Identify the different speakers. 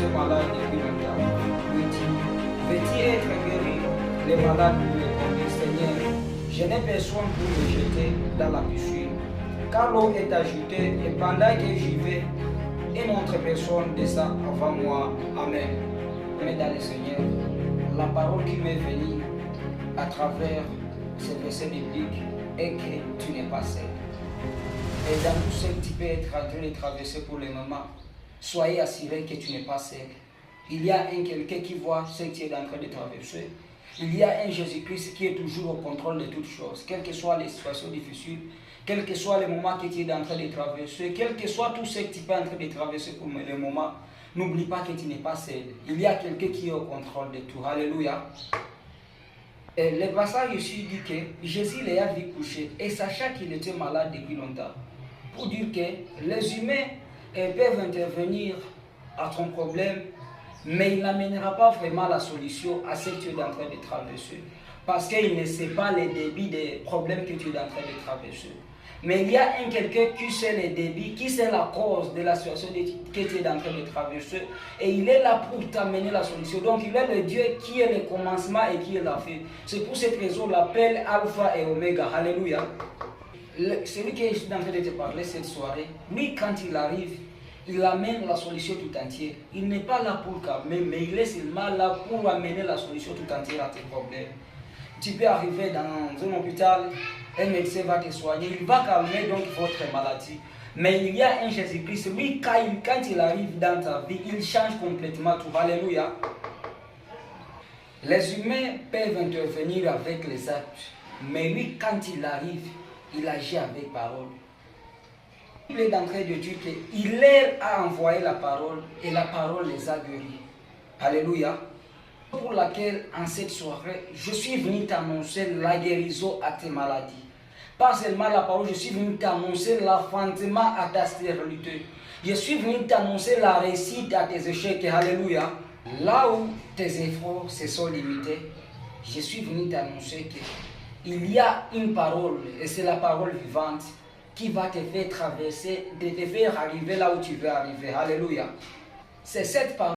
Speaker 1: tu es malade depuis longtemps, veux-tu être guéri? Les malades lui répondent, Seigneur, je n'ai personne pour me jeter dans la piscine, car l'eau est ajoutée et pendant que j'y vais, une autre personne descend avant moi. Amen. Mais dans le Seigneur, la parole qui m'est venue à travers ce verset biblique est que tu n'es pas seul. Et dans tout ce que tu peux être en train de traverser pour le moment, soyez assurés que tu n'es pas seul. Il y a un quelqu'un qui voit ce que tu es en train de traverser. Il y a un Jésus-Christ qui est toujours au contrôle de toutes choses, quelles que soient les situations difficiles, quel que soit le moment que tu es en train de traverser, quel que soit tout ce que tu es en train de traverser pour le moment, n'oublie pas que tu n'es pas seul. Il y a quelqu'un qui est au contrôle de tout. Alléluia. Et le passage ici dit que Jésus les a vu coucher et sachant qu'il était malade depuis longtemps. Pour dire que les humains peuvent intervenir à ton problème, mais il n'amènera pas vraiment la solution à ce que tu es en train de traverser. Parce qu'il ne sait pas les débits des problèmes que tu es en train de traverser. Mais il y a un quelqu'un qui sait les débits, qui sait la cause de la situation que tu es en train de traverser. Et il est là pour t'amener la solution. Donc il est le Dieu qui est le commencement et qui est la fin. C'est pour cette raison qu'on l'appelle Alpha et Oméga. Alléluia. Celui qui est en train de te parler cette soirée, lui quand il arrive, il amène la solution tout entière. Il n'est pas là pour calmer, mais il est seulement là pour amener la solution tout entière à tes problèmes. Tu peux arriver dans un hôpital, un médecin va te soigner, il va calmer donc votre maladie. Mais il y a un Jésus-Christ, lui quand il arrive dans ta vie, il change complètement tout. Alléluia. Les humains peuvent intervenir avec les actes, mais lui quand il arrive, il agit avec parole. Il est en train de dire qu'il a envoyé la parole et la parole les a guéris. Alléluia. Pour laquelle, en cette soirée, je suis venu t'annoncer la guérison à tes maladies. Pas seulement la parole, je suis venu t'annoncer l'enfantement à ta stérilité. Je suis venu t'annoncer la réussite à tes échecs. Alléluia. Là où tes efforts se sont limités, je suis venu t'annoncer qu'il y a une parole, et c'est la parole vivante, qui va te faire traverser, de te faire arriver là où tu veux arriver. Alléluia. C'est cette parole